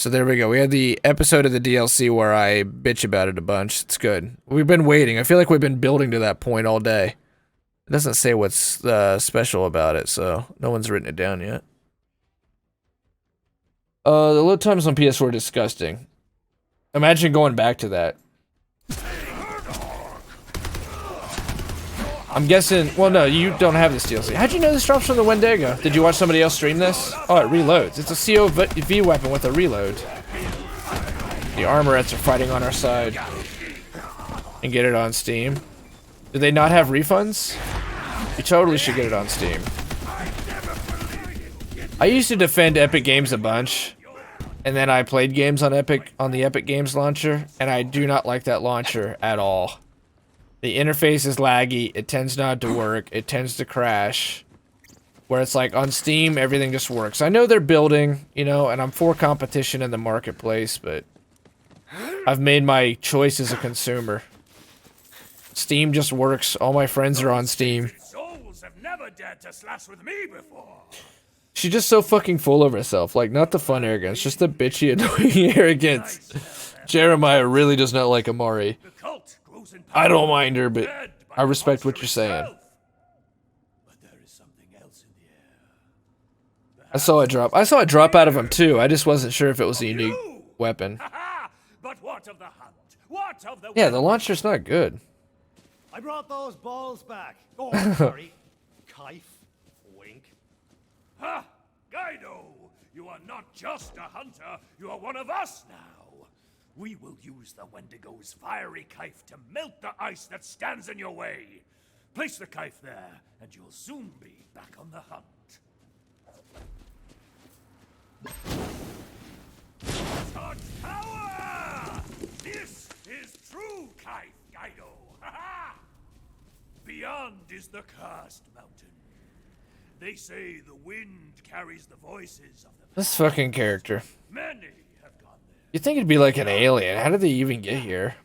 So there we go. We had the episode of the DLC where I bitch about it a bunch. It's good. We've been waiting. I feel like we've been building to that point all day. It doesn't say what's special about it, so no one's written it down yet. The load times on PS4 are disgusting. Imagine going back to that. I'm guessing, well no, you don't have this DLC. How'd you know this drops from the Wendigo? Did you watch somebody else stream this? Oh, it reloads. It's a COV weapon with a reload. The armorettes are fighting on our side. And get it on Steam. Do they not have refunds? You totally should get it on Steam. I used to defend Epic Games a bunch. And then I played games on the Epic Games launcher, and I do not like that launcher at all. The interface is laggy, it tends not to work, it tends to crash. Where it's like on Steam, everything just works. I know they're building, you know, and I'm for competition in the marketplace, but I've made my choice as a consumer. Steam just works. All my friends are on Steam. Souls have never dared to slash with me before. She's just so fucking full of herself. Like, not the fun arrogance, just the bitchy, annoying arrogance. Jeremiah really does not like Amari. I don't mind her, but I respect what you're saying. I saw a drop. I saw a drop out of him too. I just wasn't sure if it was a unique weapon. But what of the hunt? What of the Yeah, the launcher's not good. I brought those balls back. Oh, sorry. Kaif. Wink. Ha! Guido! You are not just a hunter, you are one of us now. We will use the Wendigo's fiery knife to melt the ice that stands in your way. Place the knife there, and you'll soon be back on the hunt. Touch power! This is true knife, Guido. Ha-ha! Beyond is the cursed mountain. They say the wind carries the voices of the This fucking character. many. You'd think it'd be like an alien. How did they even get here?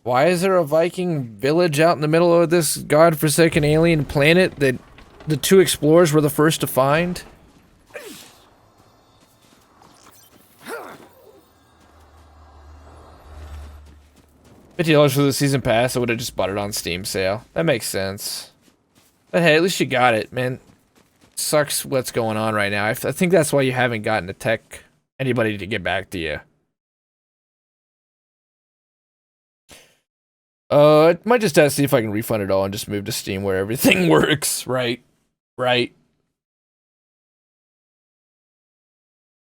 Why is there a Viking village out in the middle of this godforsaken alien planet that the two explorers were the first to find? $50 for the season pass, I would have just bought it on Steam sale. That makes sense. But hey, at least you got it, man. Sucks what's going on right now. I think that's why you haven't gotten a tech... anybody to get back to you. I might just have to see if I can refund it all and just move to Steam where everything works. Right.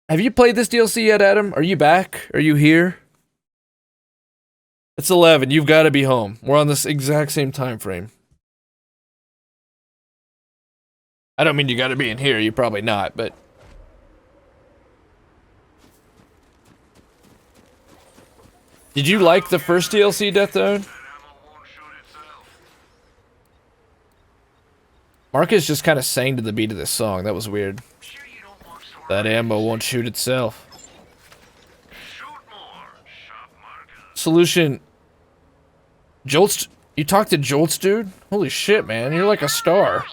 Have you played this DLC yet, Adam? Are you back? Are you here? It's 11. You've got to be home. We're on this exact same time frame. I don't mean you got to be in here. You're probably not, but... Did you like the first DLC, Death Zone? Marcus just kind of sang to the beat of this song. That was weird. That ammo won't shoot itself. Solution. Jolts. You talked to Jolts, dude? Holy shit, man. You're like a star.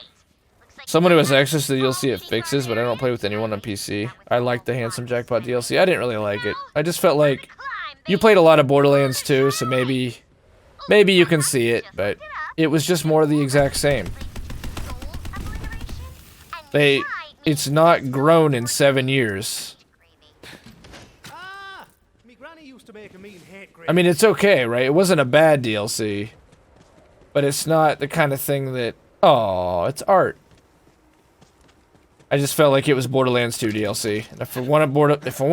Someone who has access to the DLC it fixes, but I don't play with anyone on PC. I like the Handsome Jackpot DLC. I didn't really like it. I just felt like... You played a lot of Borderlands too, so maybe you can see it, but it was just more of the exact same. It's not grown in 7 years. I mean, it's okay, right? It wasn't a bad DLC, but it's not the kind of thing that, oh, it's art. I just felt like it was Borderlands 2 DLC. And if I want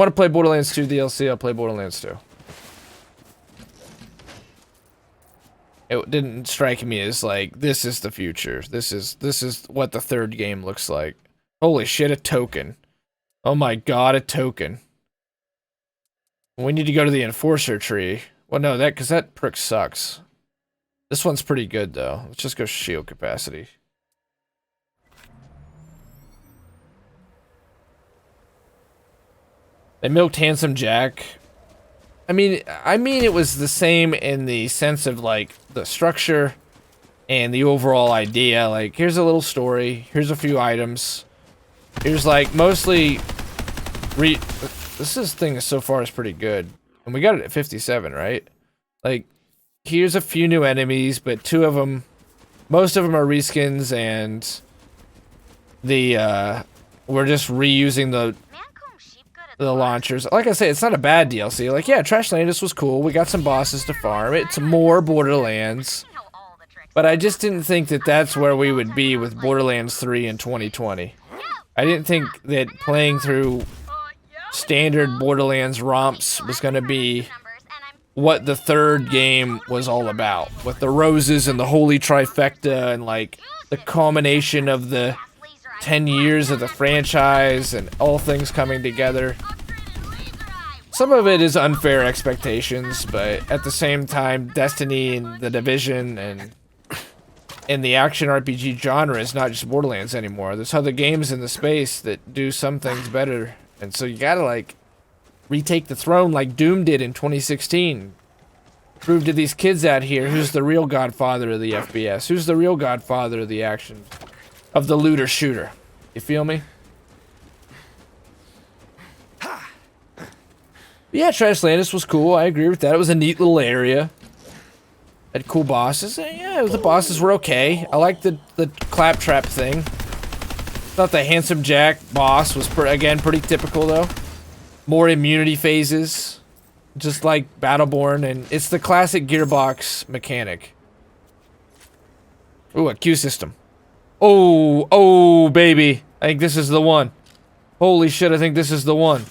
to play Borderlands 2 DLC, I'll play Borderlands 2. It didn't strike me as like, this is the future. This is what the third game looks like. Holy shit, a token. Oh my god, a token. We need to go to the Enforcer tree. Well, no, because that perk sucks. This one's pretty good, though. Let's just go shield capacity. They milked Handsome Jack. I mean it was the same in the sense of like the structure and the overall idea. Like, here's a little story, here's a few items, here's like mostly thing so far is pretty good. And we got it at 57, right? Like, here's a few new enemies, but most of them are reskins, and we're just reusing the launchers. Like I say, it's not a bad DLC. Like, yeah, Trashlandis was cool. We got some bosses to farm. It's more Borderlands. But I just didn't think that that's where we would be with Borderlands 3 in 2020. I didn't think that playing through standard Borderlands romps was going to be what the third game was all about. With the roses and the holy trifecta and, like, the culmination of the 10 years of the franchise and all things coming together. Some of it is unfair expectations, but at the same time, Destiny and The Division and in the action RPG genre is not just Borderlands anymore. There's other games in the space that do some things better. And so you gotta, like, retake the throne like Doom did in 2016. Prove to these kids out here who's the real godfather of the FPS. Who's the real godfather of the action. Of the looter shooter. You feel me? Yeah, Trashlandis was cool. I agree with that. It was a neat little area. Had cool bosses. Yeah, the bosses were okay. I liked the claptrap thing. Thought the Handsome Jack boss was, again, pretty typical, though. More immunity phases. Just like Battleborn, and it's the classic Gearbox mechanic. Ooh, a Q system. Oh, baby. I think this is the one. Holy shit, I think this is the one.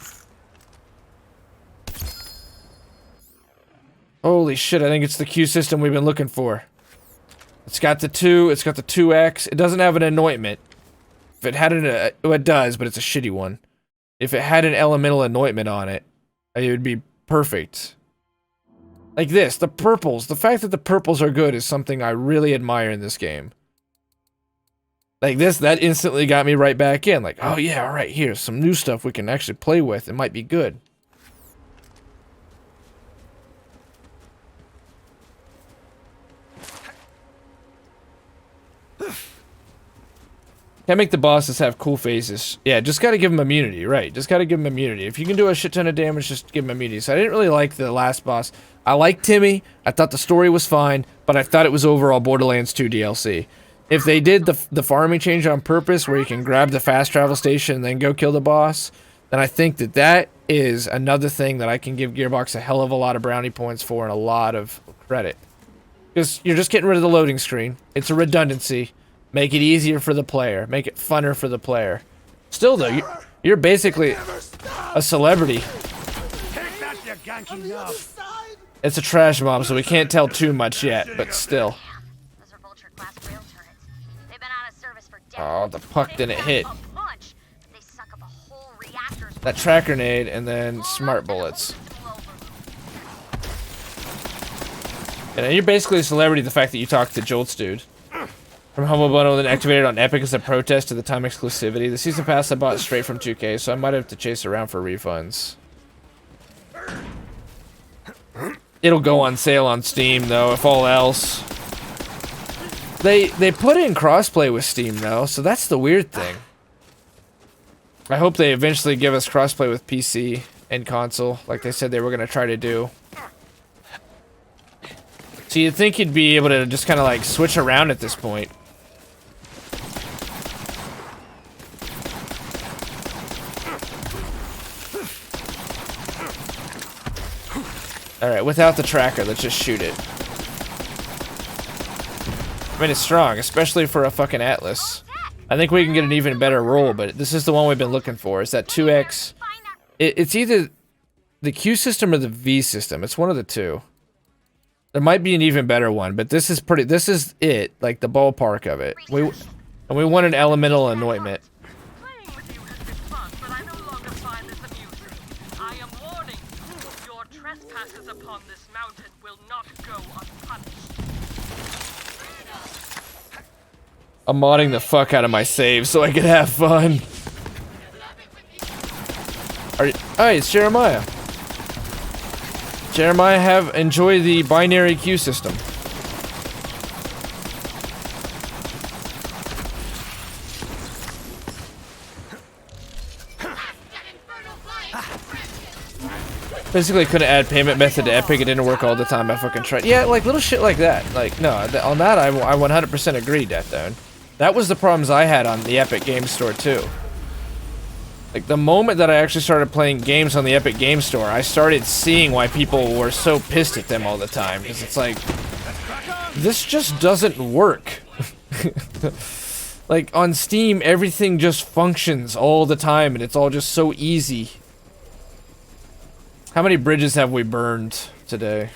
Holy shit, I think it's the Q system we've been looking for. It's got the 2, it's got the 2X. It doesn't have an anointment. If it had well, it does, but it's a shitty one. If it had an elemental anointment on it, it would be perfect. Like this, the purples. The fact that the purples are good is something I really admire in this game. Like this, that instantly got me right back in. Like, oh yeah, alright, here's some new stuff we can actually play with. It might be good. Can't make the bosses have cool phases. Yeah, just gotta give them immunity, right. Just gotta give them immunity. If you can do a shit ton of damage, just give them immunity. So I didn't really like the last boss. I liked Timmy. I thought the story was fine, but I thought it was overall Borderlands 2 DLC. If they did the farming change on purpose, where you can grab the fast travel station and then go kill the boss, then I think that that is another thing that I can give Gearbox a hell of a lot of brownie points for and a lot of credit. Because you're just getting rid of the loading screen. It's a redundancy. Make it easier for the player. Make it funner for the player. Still, though, you're basically a celebrity. It's a trash bomb, so we can't tell too much yet, but still. Oh, the puck didn't hit. That track grenade and then smart bullets. And you're basically a celebrity, the fact that you talked to Jolt's dude. From Humble Bundle, then activated on Epic as a protest to the time exclusivity. The season pass I bought straight from 2K, so I might have to chase around for refunds. It'll go on sale on Steam, though, if all else. They put in crossplay with Steam, though, so that's the weird thing. I hope they eventually give us crossplay with PC and console, like they said they were going to try to do. So you'd think you'd be able to just kind of like switch around at this point. Alright, without the tracker, let's just shoot it. I mean, it's strong, especially for a fucking Atlas. I think we can get an even better roll, but this is the one we've been looking for. It's that 2X. It's either the Q system or the V system. It's one of the two. There might be an even better one, but this is it, like the ballpark of it. And we want an elemental anointment. Playing with you has been fun, but I no longer find this amusing. I am warning you. Your trespasses upon this mountain will not go unpunished. I'm modding the fuck out of my save so I can have fun. Hey, it's Jeremiah. Jeremiah, enjoy the binary queue system. Basically, couldn't add payment method to Epic. It didn't work all the time. I fucking tried. Yeah, like little shit like that. Like, no, on that I 100% agree, Deathstone. That was the problems I had on the Epic Game Store too. Like the moment that I actually started playing games on the Epic Game Store, I started seeing why people were so pissed at them all the time. Because it's like, this just doesn't work. Like on Steam, everything just functions all the time, and it's all just so easy. How many bridges have we burned today?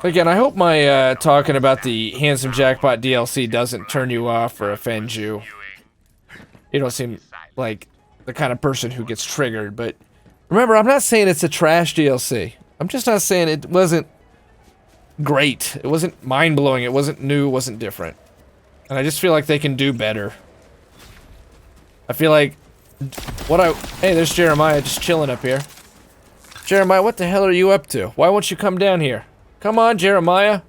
Again, I hope my talking about the Handsome Jackpot DLC doesn't turn you off or offend you. You don't seem like the kind of person who gets triggered, but remember, I'm not saying it's a trash DLC. I'm just not saying it wasn't great. It wasn't mind-blowing. It wasn't new. It wasn't different. And I just feel like they can do better. I feel like hey, there's Jeremiah just chilling up here. Jeremiah, what the hell are you up to? Why won't you come down here? Come on, Jeremiah.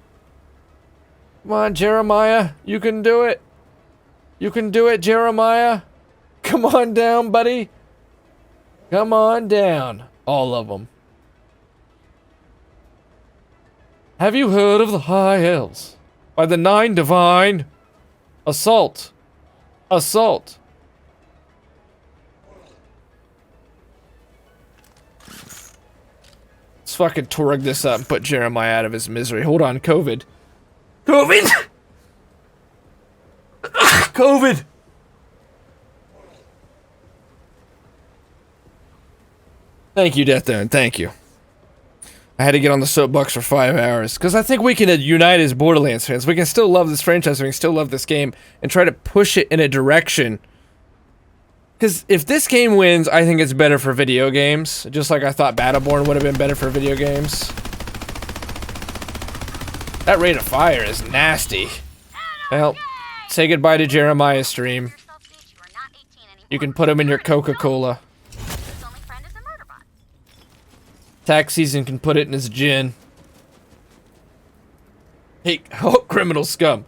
Come on, Jeremiah. You can do it. You can do it, Jeremiah. Come on down, buddy. Come on down. All of them. Have you heard of the High Elves? By the Nine Divine? Assault. Assault. Let's fucking torg this up and put Jeremiah out of his misery. Hold on, COVID. COVID! COVID! Thank you, Deathstone. Thank you. I had to get on the soapbox for 5 hours. Because I think we can unite as Borderlands fans. We can still love this franchise. We can still love this game. And try to push it in a direction. Because if this game wins, I think it's better for video games. Just like I thought Battleborn would have been better for video games. That rate of fire is nasty. Well, say goodbye to Jeremiah's stream. You can put him in your Coca-Cola. Tax season can put it in his gin. Hey, oh, criminal scum.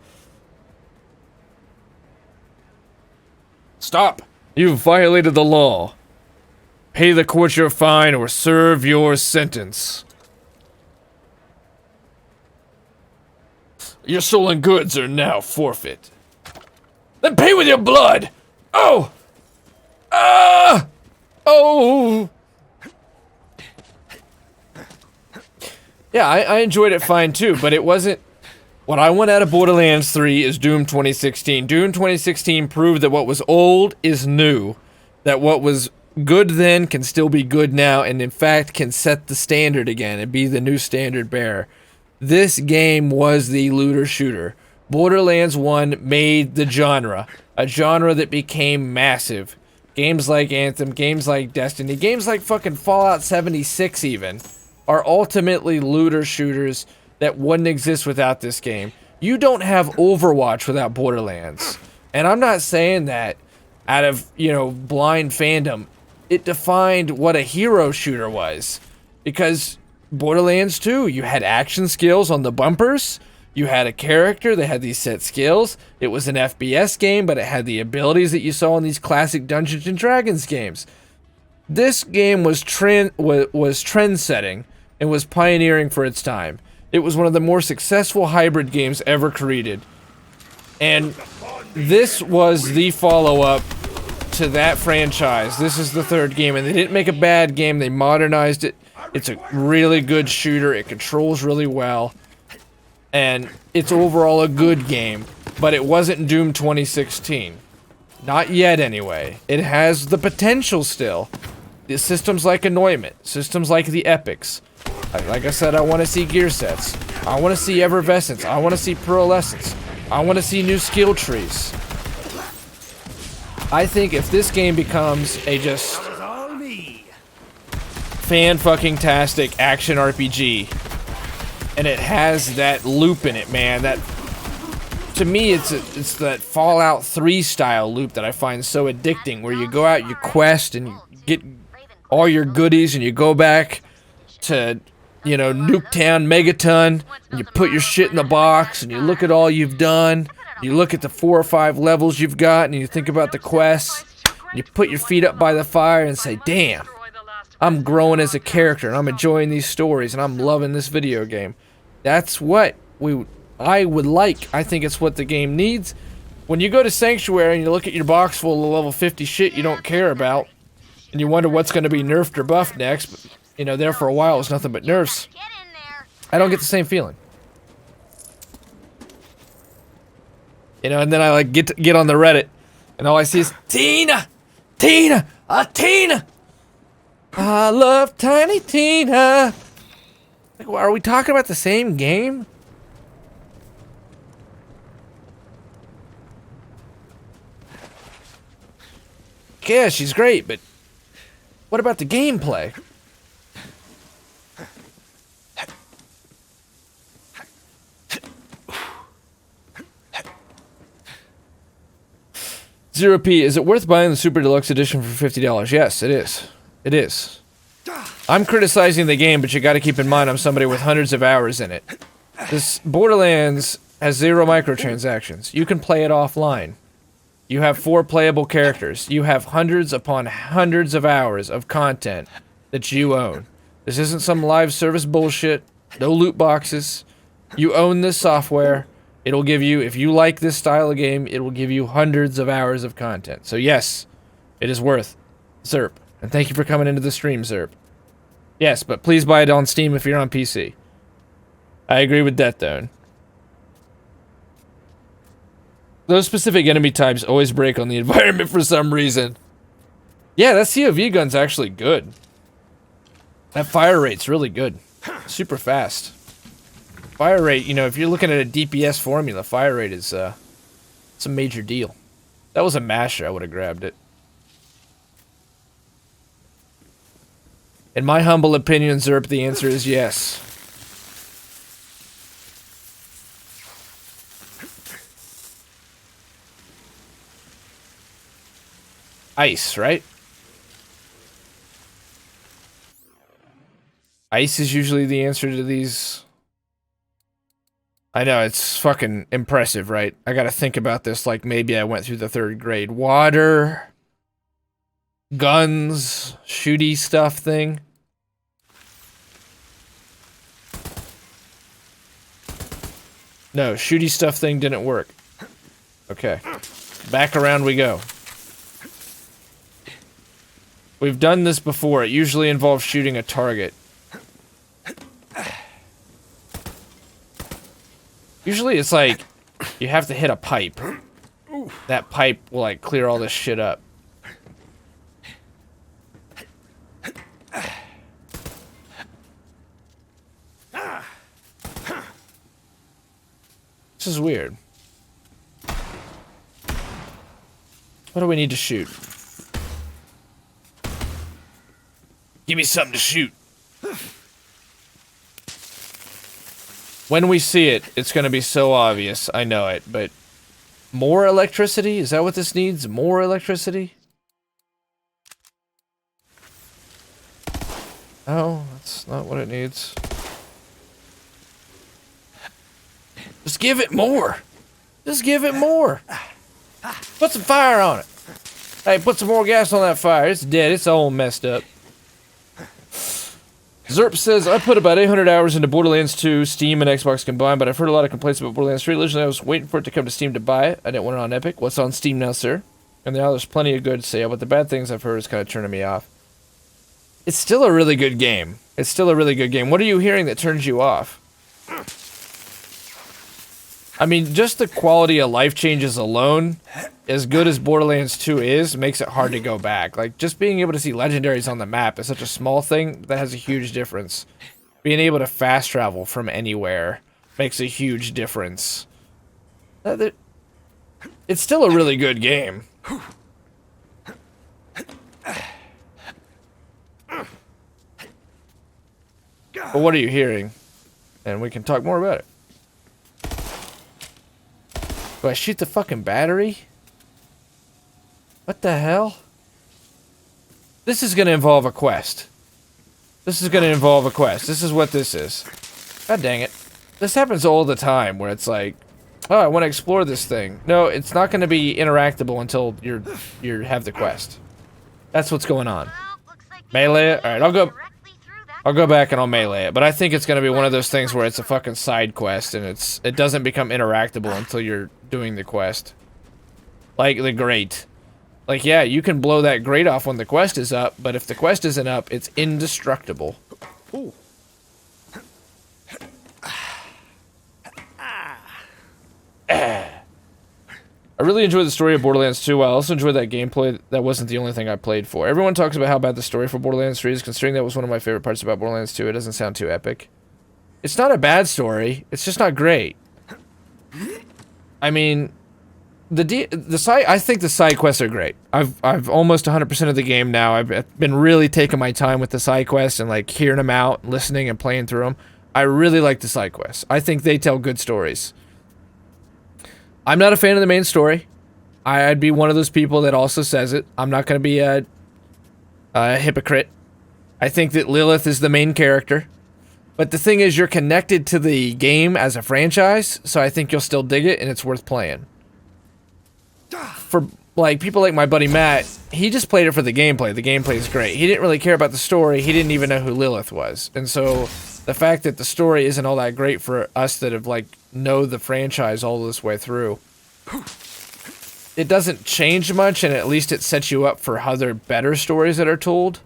Stop. You've violated the law. Pay the court your fine or serve your sentence. Your stolen goods are now forfeit. Then pay with your blood! Oh! Ah! Oh! Yeah, I enjoyed it fine too, but it wasn't... What I want out of Borderlands 3 is Doom 2016. Doom 2016 proved that what was old is new. That what was good then can still be good now, and in fact can set the standard again and be the new standard bearer. This game was the looter shooter. Borderlands 1 made the genre. A genre that became massive. Games like Anthem, games like Destiny, games like fucking Fallout 76 even, are ultimately looter shooters that wouldn't exist without this game. You don't have Overwatch without Borderlands. And I'm not saying that out of, you know, blind fandom. It defined what a hero shooter was. Because Borderlands 2, you had action skills on the bumpers. You had a character that had these set skills. It was an FPS game, but it had the abilities that you saw in these classic Dungeons and Dragons games. This game was trend-setting and was pioneering for its time. It was one of the more successful hybrid games ever created. And this was the follow-up to that franchise. This is the third game, and they didn't make a bad game. They modernized it. It's a really good shooter. It controls really well. And it's overall a good game. But it wasn't Doom 2016. Not yet, anyway. It has the potential still. The systems like Anointment. Systems like the Epics. Like I said, I want to see gear sets. I want to see Effervescence. I want to see Pearlescence. I want to see new skill trees. I think if this game becomes a just fan-fucking-tastic action RPG, and it has that loop in it, man, that, to me, it's that Fallout 3 style loop that I find so addicting, where you go out, you quest, and you get all your goodies, and you go back to, you know, Nuketown, Megaton, and you put your shit in the box, and you look at all you've done, You look at the 4 or 5 levels you've got, and you think about the quests. You put your feet up by the fire and say, damn, I'm growing as a character, and I'm enjoying these stories, and I'm loving this video game. That's what I would like. I think it's what the game needs. When you go to Sanctuary and you look at your box full of level 50 shit you don't care about, and you wonder what's going to be nerfed or buffed next, but, you know, there for a while it was nothing but nerfs. I don't get the same feeling. You know, and then I like get on the Reddit, and all I see is Tina, Tina, Tina. I love Tiny Tina. Like, are we talking about the same game? Yeah, she's great, but what about the gameplay? Zero P, is it worth buying the Super Deluxe Edition for $50? Yes, it is. It is. I'm criticizing the game, but you gotta keep in mind I'm somebody with hundreds of hours in it. This Borderlands has 0 microtransactions. You can play it offline. You have 4 playable characters. You have hundreds upon hundreds of hours of content that you own. This isn't some live service bullshit. No loot boxes. You own this software. It'll give you, if you like this style of game, it will give you hundreds of hours of content. So yes, it is worth Zerp. And thank you for coming into the stream, Zerp. Yes, but please buy it on Steam if you're on PC. I agree with that, though. Those specific enemy types always break on the environment for some reason. Yeah, that COV gun's actually good. That fire rate's really good. Super fast. Fire rate, you know, if you're looking at a DPS formula, fire rate is, it's a major deal. That was a masher, I would have grabbed it. In my humble opinion, Zerp, the answer is yes. Ice, right? Ice is usually the answer to these. I know, it's fucking impressive, right? I gotta think about this like maybe I went through the 3rd grade. Water, guns, shooty stuff thing. No, shooty stuff thing didn't work. Okay. Back around we go. We've done this before. It usually involves shooting a target. Usually it's like, you have to hit a pipe. That pipe will like clear all this shit up. This is weird. What do we need to shoot? Give me something to shoot. When we see it, it's gonna be so obvious. I know it, but more electricity? Is that what this needs? More electricity? No, that's not what it needs. Just give it more. Just give it more. Put some fire on it. Hey, put some more gas on that fire. It's dead. It's all messed up. Zerp says, I put about 800 hours into Borderlands 2, Steam and Xbox combined, but I've heard a lot of complaints about Borderlands 3. Originally, I was waiting for it to come to Steam to buy it. I didn't want it on Epic. What's on Steam now, sir? And now there's plenty of good to say, but the bad things I've heard is kind of turning me off. It's still a really good game. It's still a really good game. What are you hearing that turns you off? I mean, just the quality of life changes alone, as good as Borderlands 2 is, makes it hard to go back. Like, just being able to see legendaries on the map is such a small thing that has a huge difference. Being able to fast travel from anywhere makes a huge difference. It's still a really good game. But what are you hearing? And we can talk more about it. Do I shoot the fucking battery? What the hell? This is gonna involve a quest. This is gonna involve a quest. This is what this is. God dang it. This happens all the time where it's like, Oh, I want to explore this thing. No, it's not going to be interactable until you have the quest. That's what's going on. Well, looks like the Melee it? elevator Alright, I'll go- goes directly through that I'll go back and I'll melee it, but I think it's going to be one of those things where it's a fucking side quest and it doesn't become interactable until you're doing the quest. Like the grate. Like, yeah, you can blow that grate off when the quest is up, but if the quest isn't up, it's indestructible. Ooh. I really enjoyed the story of Borderlands 2. I also enjoyed that gameplay. That wasn't the only thing I played for. Everyone talks about how bad the story for Borderlands 3 is. Considering that was one of my favorite parts about Borderlands 2, it doesn't sound too epic. It's not a bad story. It's just not great. I mean, I think the side quests are great. I've almost 100% of the game now. I've been really taking my time with the side quests and like hearing them out, listening and playing through them. I really like the side quests. I think they tell good stories. I'm not a fan of the main story. I'd be one of those people that also says it. I'm not going to be a hypocrite. I think that Lilith is the main character. But the thing is, you're connected to the game as a franchise, so I think you'll still dig it, and it's worth playing. For like people like my buddy Matt, he just played it for the gameplay. The gameplay is great. He didn't really care about the story. He didn't even know who Lilith was. And so the fact that the story isn't all that great for us that have like know the franchise all this way through, it doesn't change much, and at least it sets you up for other better stories that are told.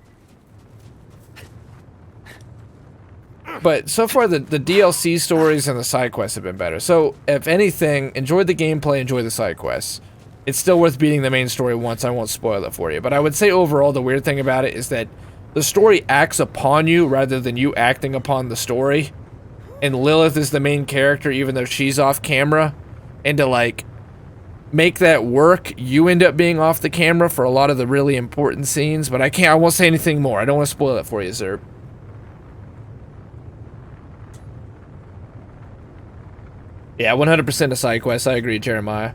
But so far, the DLC stories and the side quests have been better. So, if anything, enjoy the gameplay, enjoy the side quests. It's still worth beating the main story once. I won't spoil it for you. But I would say overall, the weird thing about it is that the story acts upon you rather than you acting upon the story. And Lilith is the main character, even though she's off camera. And to, like, make that work, you end up being off the camera for a lot of the really important scenes. But I won't say anything more. I don't want to spoil it for you, sir. Yeah, 100% of side quests. I agree, Jeremiah.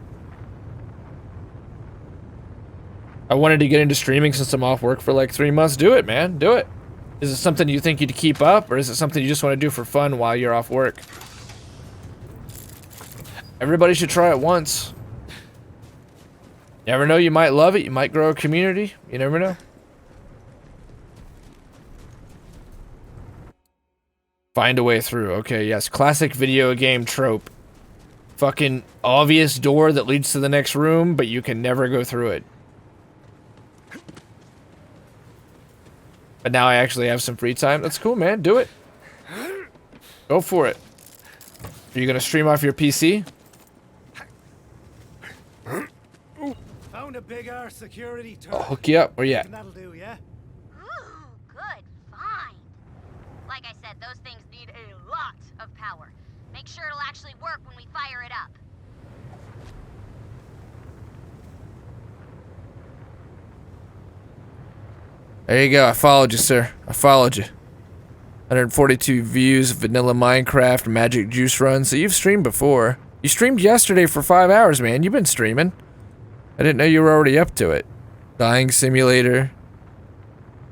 I wanted to get into streaming since I'm off work for like 3 months. Do it, man. Do it. Is it something you think you'd keep up, or is it something you just want to do for fun while you're off work? Everybody should try it once. You never know, you might love it. You might grow a community. You never know. Find a way through. Okay, yes. Classic video game trope. Fucking obvious door that leads to the next room, but you can never go through it. But now I actually have some free time. That's cool, man. Do it. Go for it. Are you gonna stream off your PC? Found a big ass security turret. I'll hook you up. Where you at? That'll do, yeah? Ooh, good find. Like I said, those things need a lot of power. Make sure it'll actually work when we fire it up. There you go. I followed you, sir. I followed you. 142 views, vanilla Minecraft, magic juice run. So you've streamed before. You streamed yesterday for 5 hours, man. You've been streaming. I didn't know you were already up to it. Dying simulator.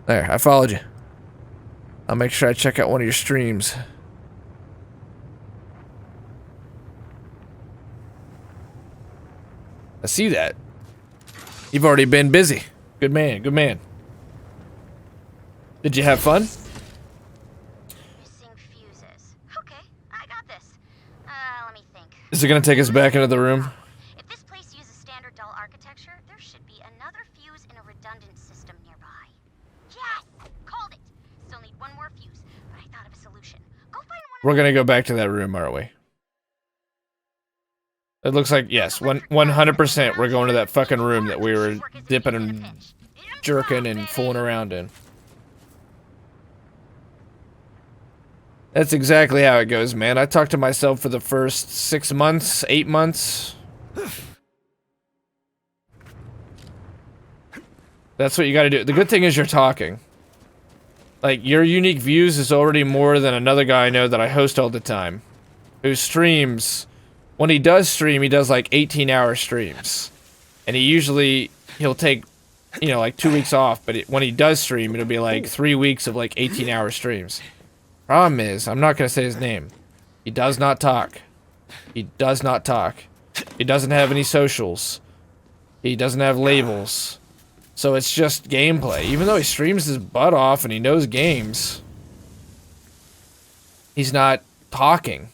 There, I followed you. I'll make sure I check out one of your streams. I see that. You've already been busy. Good man, good man. Did you have fun? Missing fuses. Okay, I got this. Let me think. Is it gonna take us back into the room? If this place uses standard dull architecture, there should be another fuse in a redundant system nearby. Yes! Called it! Still need one more fuse, but I thought of a solution. Go find one. We're gonna go back to that room, aren't we? It looks like, yes, 100% we're going to that fucking room that we were dipping and jerking and fooling around in. That's exactly how it goes, man. I talked to myself for the first 6 months, 8 months. That's what you gotta do. The good thing is you're talking. Like, your unique views is already more than another guy I know that I host all the time. Who streams. When he does stream, he does like 18-hour streams. And he'll take, you know, like 2 weeks off. But when he does stream, it'll be like 3 weeks of like 18-hour streams. Problem is, I'm not gonna say his name. He does not talk. He does not talk. He doesn't have any socials. He doesn't have labels. So it's just gameplay. Even though he streams his butt off and he knows games, he's not talking.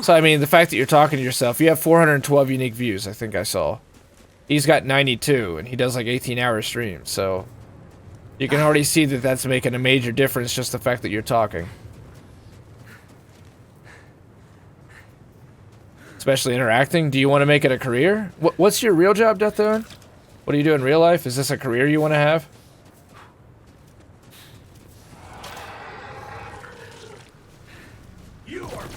So, I mean, the fact that you're talking to yourself, you have 412 unique views, I think I saw. He's got 92, and he does like 18-hour streams, so you can already see that that's making a major difference, just the fact that you're talking. Especially interacting. Do you want to make it a career? What's your real job, Death Owen? What do you do in real life? Is this a career you want to have? You are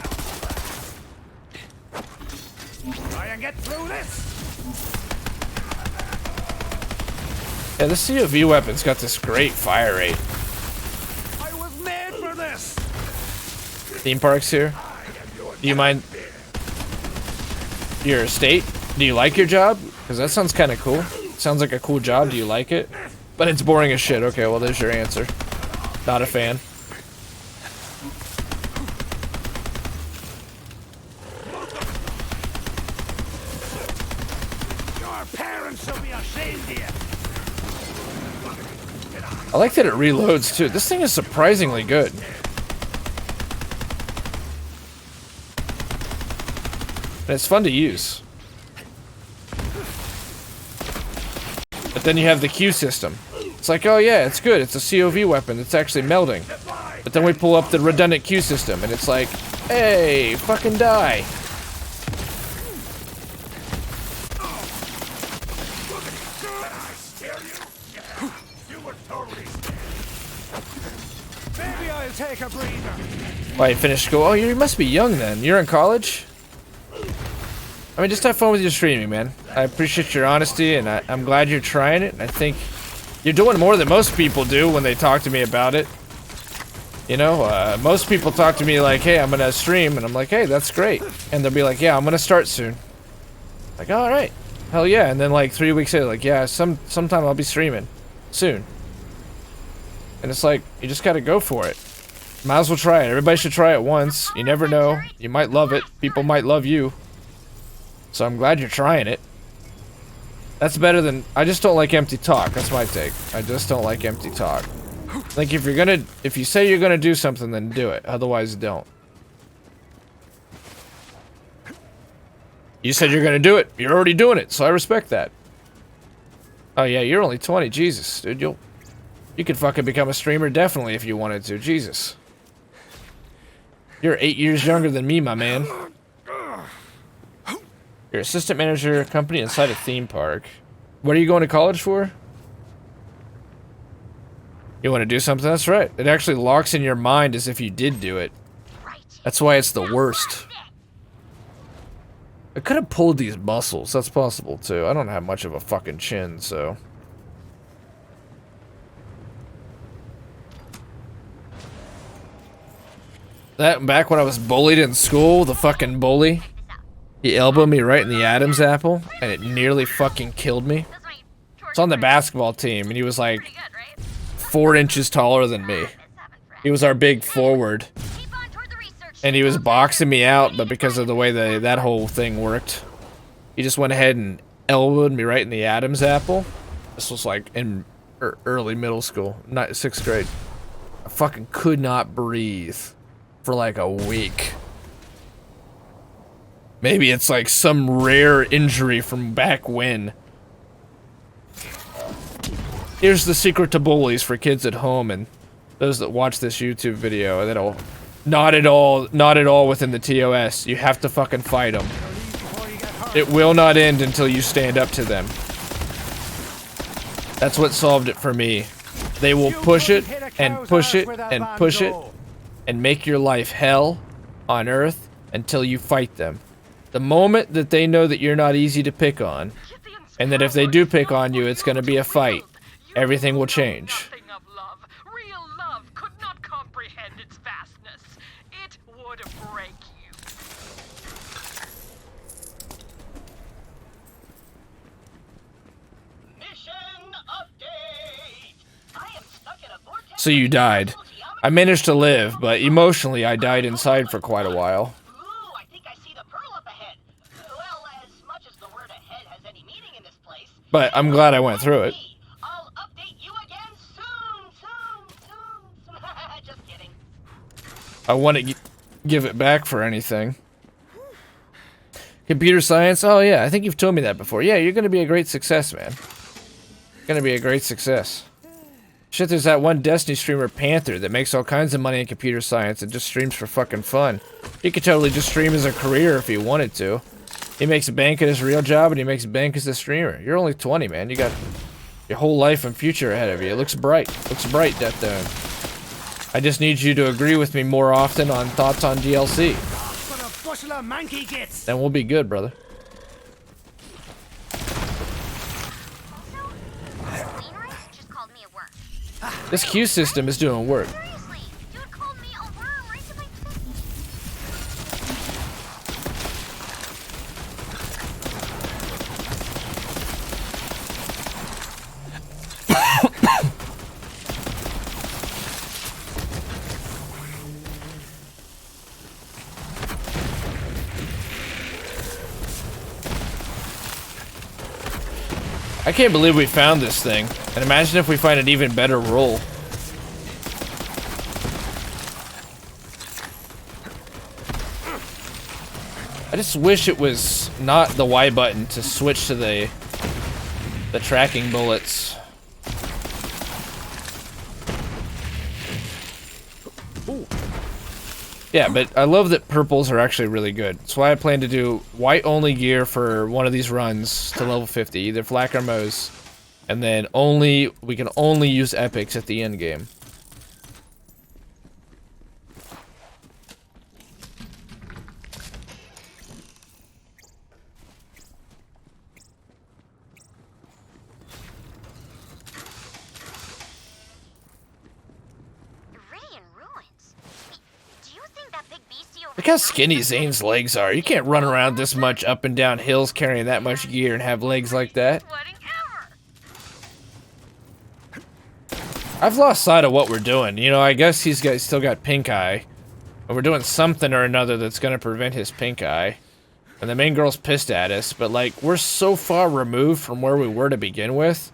try and get through this. Yeah, this COV weapon's got this great fire rate. I was made for this. Theme parks here. Do you mind your estate? Do you like your job? Because that sounds kind of cool. Sounds like a cool job. Do you like it? But it's boring as shit. Okay, well, there's your answer. Not a fan. Your parents should be ashamed of you. I like that it reloads, too. This thing is surprisingly good. And it's fun to use. But then you have the Q system. It's like, oh yeah, it's good. It's a COV weapon. It's actually melding. But then we pull up the redundant Q system, and it's like, hey, fucking die. Maybe I'll take a breather. Why, you finished school? Oh, you must be young then. You're in college? I mean, just have fun with your streaming, man. I appreciate your honesty, and I'm glad you're trying it. I think you're doing more than most people do when they talk to me about it. You know, most people talk to me like, hey, I'm gonna stream, and I'm like, hey, that's great. And they'll be like, yeah, I'm gonna start soon. Like, all right, hell yeah. And then like 3 weeks later, like, yeah, sometime I'll be streaming soon. And it's like, you just gotta go for it. Might as well try it. Everybody should try it once. You never know. You might love it. People might love you. So I'm glad you're trying it. That's better than... I just don't like empty talk. That's my take. I just don't like empty talk. Like, if you say you're gonna do something, then do it. Otherwise, don't. You said you're gonna do it. You're already doing it, so I respect that. Oh yeah, you're only 20. Jesus, dude. You could fucking become a streamer definitely if you wanted to. Jesus. You're 8 years younger than me, my man. You're assistant manager, company inside a theme park. What are you going to college for? You want to do something? That's right. It actually locks in your mind as if you did do it. That's why it's the worst. I could have pulled these muscles. That's possible, too. I don't have much of a fucking chin, so... That, back when I was bullied in school, the fucking bully, he elbowed me right in the Adam's apple, and it nearly fucking killed me. It's on the basketball team, and he was like 4 inches taller than me. He was our big forward. And he was boxing me out, but because of the way that whole thing worked, he just went ahead and elbowed me right in the Adam's apple. This was like in early middle school, not 6th grade. I fucking could not breathe for like a week. Maybe it's like some rare injury from back when. Here's the secret to bullies for kids at home and those that watch this YouTube video. That'll not at all within the TOS. You have to fucking fight them. It will not end until you stand up to them. That's what solved it for me. They will push it and push it and push it and make your life hell on earth until you fight them. The moment that they know that you're not easy to pick on, and that if they do pick on you, it's going to be a fight, everything will change. Nothing of love. Real love could not comprehend its vastness. It would break you. Mission update. I am stuck in a vortex. So you died. I managed to live, but emotionally I died inside for quite a while. Ooh, I think I see the But I'm glad I went through it. I'll update you again soon. Just kidding. I wouldn't give it back for anything. Computer science? Oh yeah, I think you've told me that before. Yeah, you're gonna be a great success, man. Gonna be a great success. Shit, there's that one Destiny streamer, Panther, that makes all kinds of money in computer science and just streams for fucking fun. He could totally just stream as a career if he wanted to. He makes bank at his real job and he makes bank as a streamer. You're only 20, man. You got your whole life and future ahead of you. It looks bright. Looks bright, Death Dome. I just need you to agree with me more often on thoughts on DLC. Then we'll be good, brother. Just called me a worm. This Q system is doing work. Seriously, dude called me a worm right to my face. I can't believe we found this thing. And imagine if we find an even better roll. I just wish it was not the Y button to switch to the tracking bullets. Ooh. Yeah, but I love that purples are actually really good. That's why I plan to do white only gear for one of these runs to level 50, either Flak or Moze. And then we can only use epics at the end game. Look how skinny Zane's legs are. You can't run around this much up and down hills carrying that much gear and have legs like that. I've lost sight of what we're doing. You know, I guess he's still got pink eye. And we're doing something or another that's gonna prevent his pink eye. And the main girl's pissed at us, but like, we're so far removed from where we were to begin with.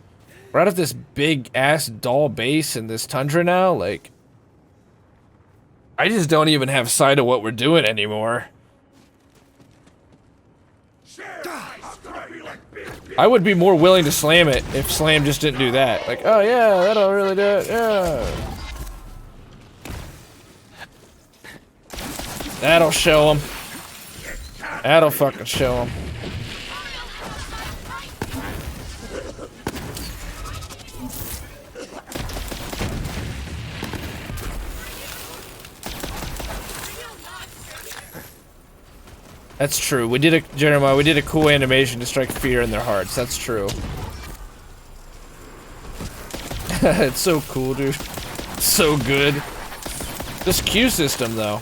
We're out of this big ass doll base in this tundra now, like... I just don't even have sight of what we're doing anymore. I would be more willing to slam it if Slam just didn't do that. Like, oh yeah, that'll really do it, yeah. That'll show him. That'll fucking show him. That's true. Jeremiah, we did a cool animation to strike fear in their hearts. That's true. It's so cool, dude. It's so good. This Q system, though.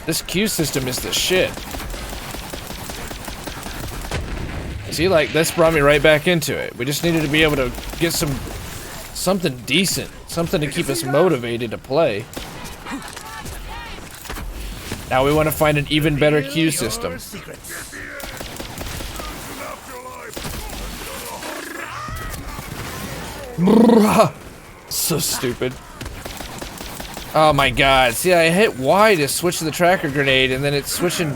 This Q system is the shit. See, like, this brought me right back into it. We just needed to be able to get something decent. Something to keep us motivated to play. Now we want to find an even better Q system. So stupid. Oh my god. See, I hit Y to switch to the tracker grenade, and then it's switching...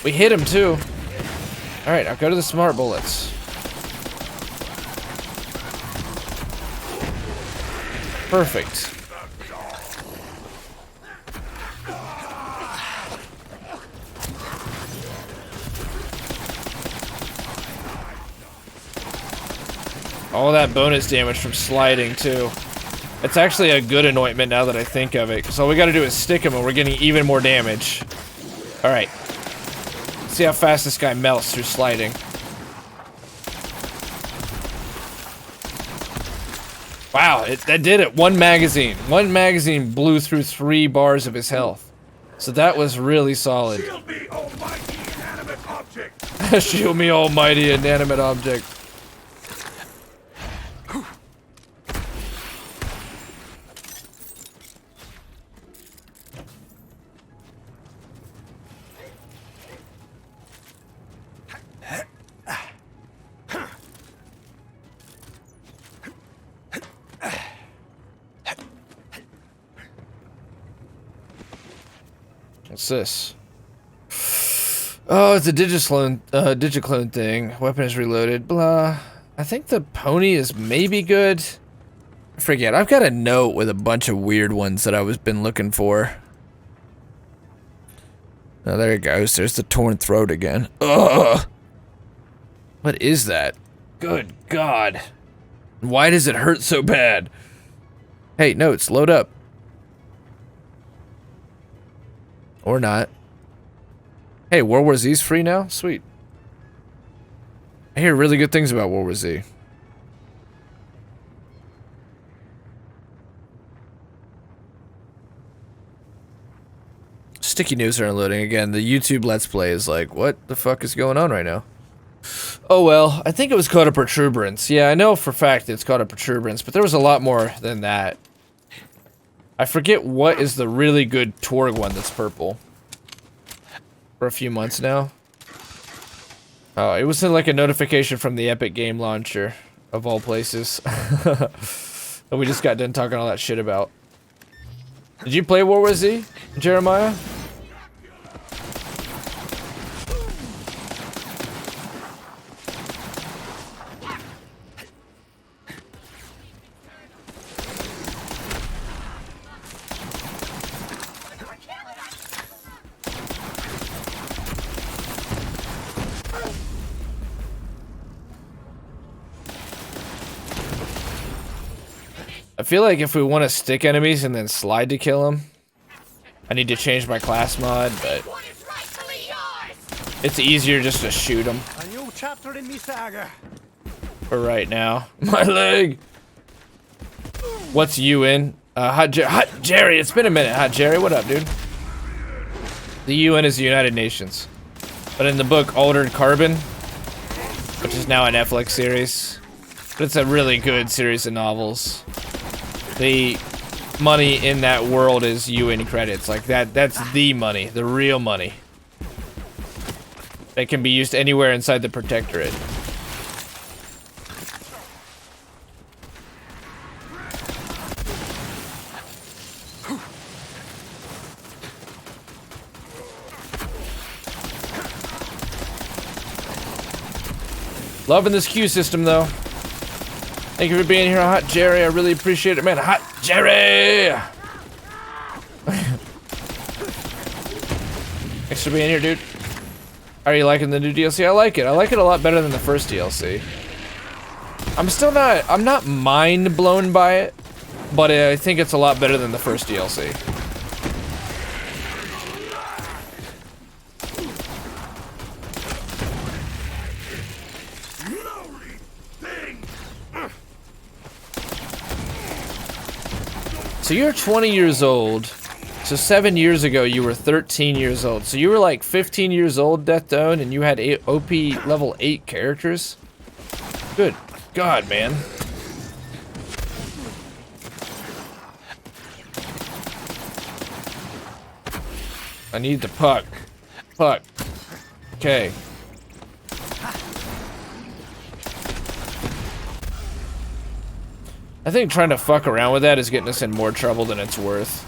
We hit him, too. Alright, I'll go to the smart bullets. Perfect. All that bonus damage from sliding, too. It's actually a good anointment now that I think of it, because all we gotta do is stick him and we're getting even more damage. Alright. See how fast this guy melts through sliding. Wow, that did it. One magazine. One magazine blew through 3 bars of his health. So that was really solid. Shield me, almighty inanimate object! Shield me, almighty inanimate object. What's this? Oh, it's a digiclone thing. Weapon is reloaded. Blah. I think the pony is maybe good. I forget. I've got a note with a bunch of weird ones that I was been looking for. Oh, there it goes. There's the torn throat again. Ugh. What is that? Good God. Why does it hurt so bad? Hey, notes, load up. Or not. Hey, World War Z's free now? Sweet. I hear really good things about World War Z. Sticky news are unloading again. The YouTube Let's Play is like, what the fuck is going on right now? Oh well, I think it was called a protuberance. Yeah, I know for a fact it's called a protuberance, but there was a lot more than that. I forget what is the really good Torg one that's purple. For a few months now. Oh, it was in like a notification from the Epic Game Launcher, of all places. That we just got done talking all that shit about. Did you play World War Z, Jeremiah? I feel like if we want to stick enemies and then slide to kill them, I need to change my class mod, but it's easier just to shoot them. A new chapter in me saga. For right now. My leg! What's you in? Hot Jerry, it's been a minute. Hot Jerry, what up, dude? The UN is the United Nations. But in the book Altered Carbon, which is now a Netflix series, but it's a really good series of novels. The money in that world is UN credits. Like that's the money, the real money. That can be used anywhere inside the Protectorate. Loving this queue system though. Thank you for being here, Hot Jerry. I really appreciate it, man. Hot Jerry! Thanks for being here, dude. Are you liking the new DLC? I like it. I like it a lot better than the first DLC. I'm not mind blown by it, but I think it's a lot better than the first DLC. So you're 20 years old. So 7 years ago, you were 13 years old. So you were like 15 years old, Death Zone, and you had OP level 8 characters? Good God, man. I need the puck. Puck. Okay. I think trying to fuck around with that is getting us in more trouble than it's worth.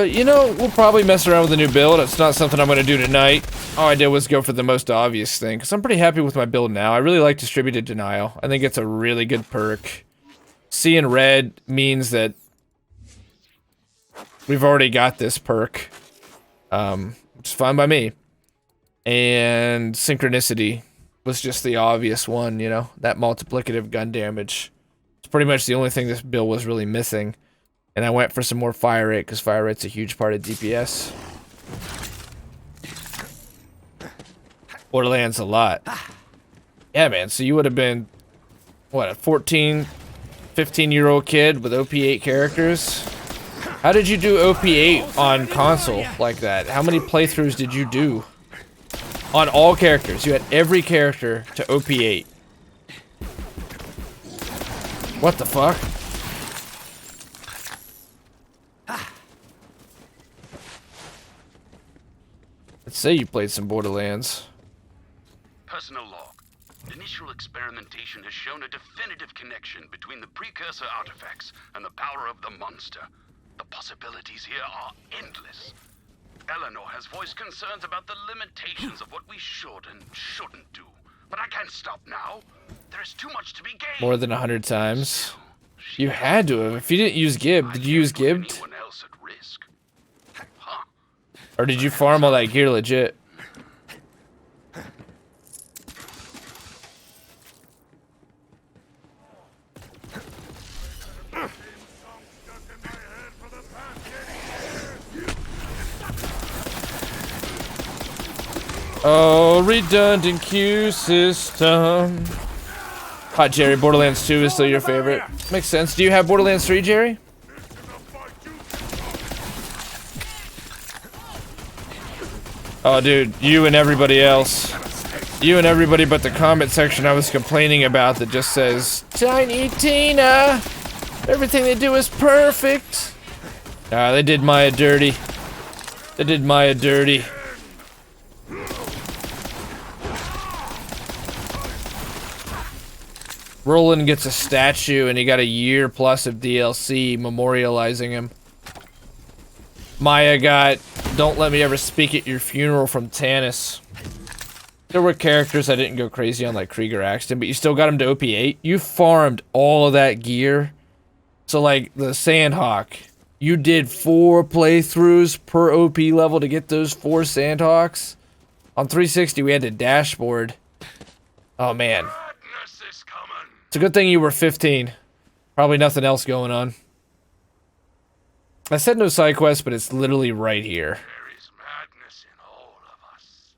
You know, we'll probably mess around with a new build. It's not something I'm going to do tonight. All I did was go for the most obvious thing, because I'm pretty happy with my build now. I really like Distributed Denial. I think it's a really good perk. Seeing red means that we've already got this perk. Which is fine by me. And Synchronicity was just the obvious one, you know? That multiplicative gun damage. It's pretty much the only thing this build was really missing. And I went for some more fire rate, because fire rate's a huge part of DPS. Borderlands a lot. Yeah, man, so you would have been, what, a 14, 15-year-old kid with OP8 characters? How did you do OP8 on console like that? How many playthroughs did you do? On all characters. You had every character to OP8. What the fuck? Let's say you played some Borderlands. Personal log. Denise initial experimentation has shown a definitive connection between the precursor artifacts and the power of the monster. The possibilities here are endless. Eleanor has voiced concerns about the limitations of what we should and shouldn't do. But I can't stop now. There is too much to be gained. More than 100 times. You had to have. If you didn't use Gib, did you use Gibbed? Anyone else at risk. Huh? Or did you farm all that gear legit? Oh, redundant queue system. Hot Jerry, Borderlands 2 is still your favorite. Makes sense. Do you have Borderlands 3, Jerry? Oh, dude, you and everybody else. You and everybody but the comment section I was complaining about that just says, Tiny Tina! Everything they do is perfect! Ah, they did Maya dirty. They did Maya dirty. Roland gets a statue and he got a year plus of DLC memorializing him. Maya got Don't Let Me Ever Speak at Your Funeral from Tannis. There were characters I didn't go crazy on like Krieger Axton, but you still got him to OP8. You farmed all of that gear. So like the Sandhawk, you did 4 playthroughs per OP level to get those 4 Sandhawks. On 360 we had a dashboard. Oh man. It's a good thing you were 15. Probably nothing else going on. I said no side quest, but it's literally right here. There is madness in all of us.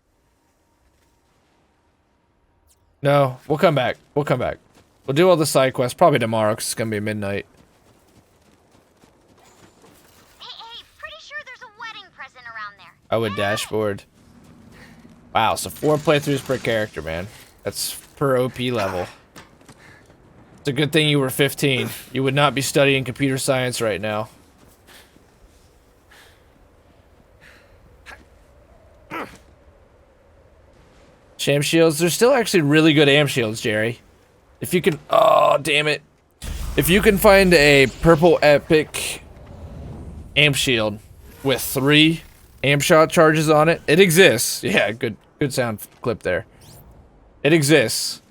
No, we'll come back. We'll come back. We'll do all the side quests probably tomorrow because it's going to be midnight. Hey, pretty sure there's a wedding present around there. Oh, a dashboard. Wow, so 4 playthroughs per character, man. That's per OP level. It's a good thing you were 15. You would not be studying computer science right now. Sham shields. They're still actually really good am shields, Jerry. If you can... Oh, damn it. If you can find a purple epic am shield with 3 am shot charges on it, it exists. Yeah, good sound clip there. It exists.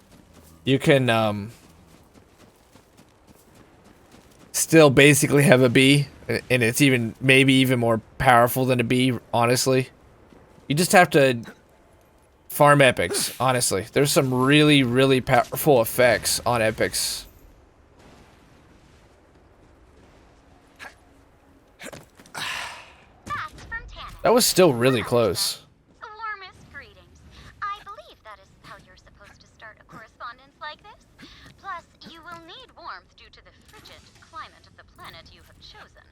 You can, still basically have a B, and it's even, maybe even more powerful than a B, honestly. You just have to farm epics, honestly. There's some really, really powerful effects on epics. That was still really close. Warmest greetings. I believe that is how you're supposed to start a correspondence like this. Plus, you will need warmth due to the frigid climate of the planet you have chosen.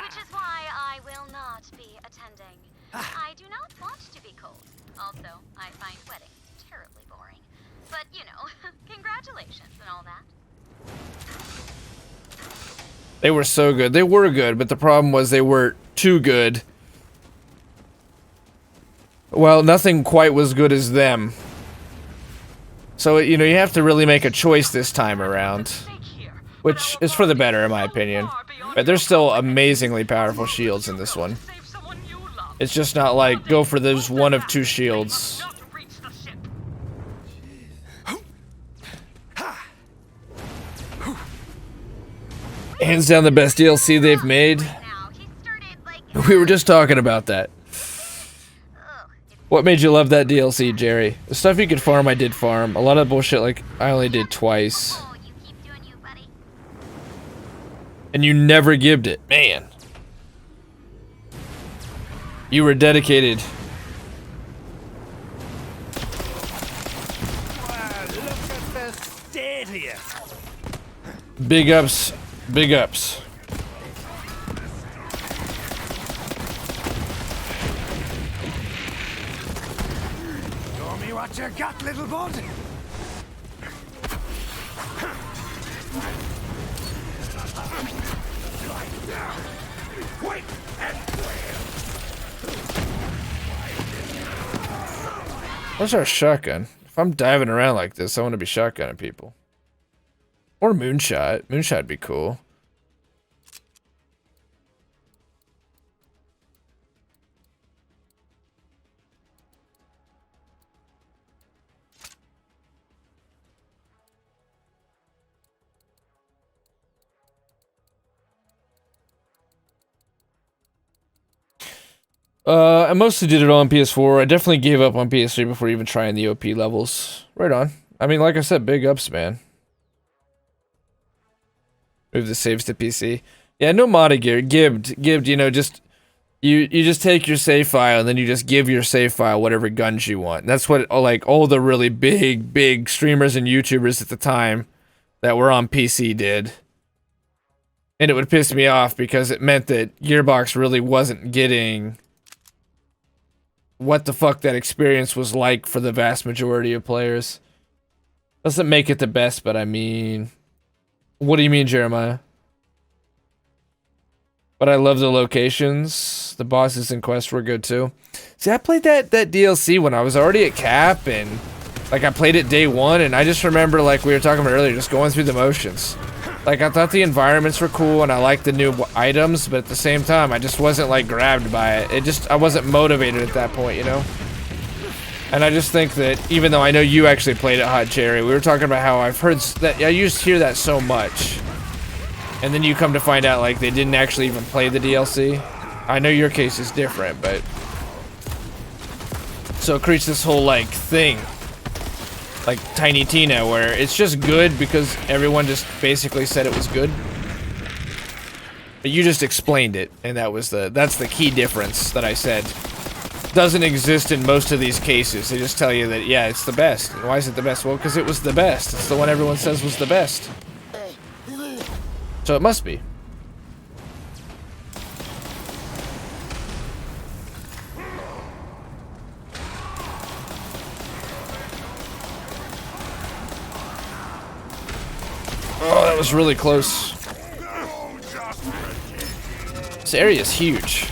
Which is why I will not be attending. I do not want to be cold. Also, I find weddings terribly boring. But, you know, congratulations and all that. They were so good. They were good, but the problem was they were too good. Well, nothing quite was good as them. So, you know, you have to really make a choice this time around. Which is for the better, in my opinion. But there's still amazingly powerful shields in this one. It's just not like, go for those 1 of 2 shields. Hands down the best DLC they've made. We were just talking about that. What made you love that DLC, Jerry? The stuff you could farm, I did farm. A lot of bullshit, like, I only did twice. And you never gibbed it. Man. You were dedicated. Wow, look at the state here. Big ups. Big ups. Show me what you got, little bud. Where's our shotgun? If I'm diving around like this, I want to be shotgunning people. Or moonshot. Moonshot'd be cool. I mostly did it on PS4. I definitely gave up on PS3 before even trying the OP levels. Right on. I mean, like I said, big ups, man. Move the saves to PC. Yeah, no modded gear. Gibbed, you know, just... You just take your save file and then you just give your save file whatever guns you want. And that's what, like, all the really big streamers and YouTubers at the time that were on PC did. And it would piss me off because it meant that Gearbox really wasn't getting... what the fuck that experience was like for the vast majority of players. Doesn't make it the best, but I mean... What do you mean, Jeremiah? But I love the locations. The bosses in Quest were good too. See, I played that DLC when I was already at Cap, and like I played it day one, and I just remember, like we were talking about earlier, just going through the motions. Like I thought the environments were cool and I liked the new items, but at the same time I just wasn't like grabbed by it. I wasn't motivated at that point, you know? And I just think that even though I know you actually played it, Hot Cherry, we were talking about how I've heard that I used to hear that so much. And then you come to find out like they didn't actually even play the DLC. I know your case is different, but so it creates this whole like thing. Like Tiny Tina, where it's just good because everyone just basically said it was good. But you just explained it, and that's the key difference that I said. Doesn't exist in most of these cases. They just tell you that, yeah, it's the best. And why is it the best? Well, because it was the best. It's the one everyone says was the best. So it must be. Oh, that was really close. This area is huge.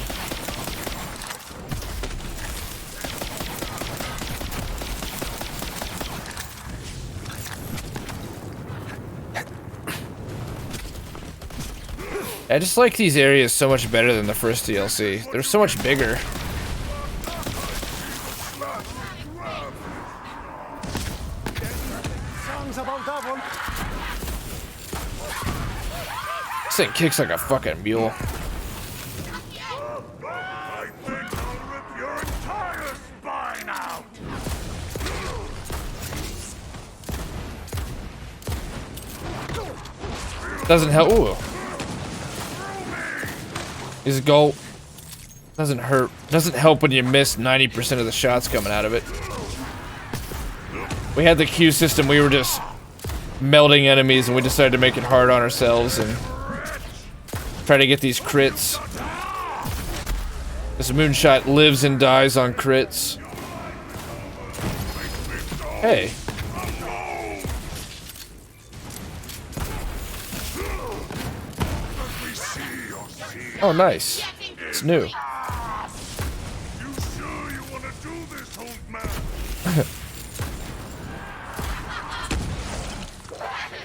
I just like these areas so much better than the first DLC. They're so much bigger. This thing kicks like a fucking mule. I think I'll rip your entire spine out! Doesn't help. Ooh. His goal doesn't hurt. Doesn't help when you miss 90% of the shots coming out of it. We had the Q system. We were just melting enemies, and we decided to make it hard on ourselves and try to get these crits. This moonshot lives and dies on crits. Hey. Oh, nice. It's new. You sure you want to do this, old man?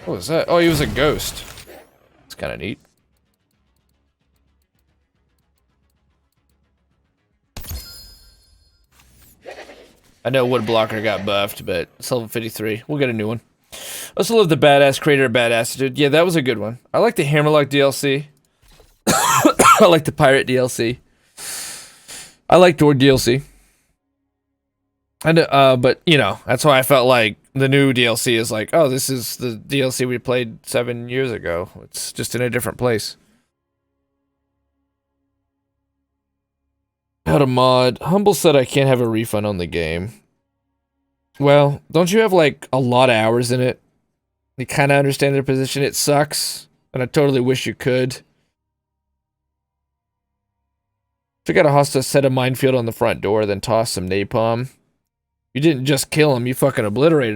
What was that? Oh, he was a ghost. It's kind of neat. I know Woodblocker got buffed, but it's level 53. We'll get a new one. I also love the Badass Crater of Badass, dude. Yeah, that was a good one. I like the Hammerlock DLC. I like the Pirate DLC. I like Door DLC. And but you know, that's why I felt like the new DLC is like, oh, this is the DLC we played 7 years ago. It's just in a different place. How to mod. Humble said I can't have a refund on the game. Well, don't you have like a lot of hours in it? You kind of understand their position. It sucks, and I totally wish you could. Took out a hostile, set a minefield on the front door, then toss some napalm. You didn't just kill him, you fucking obliterated him.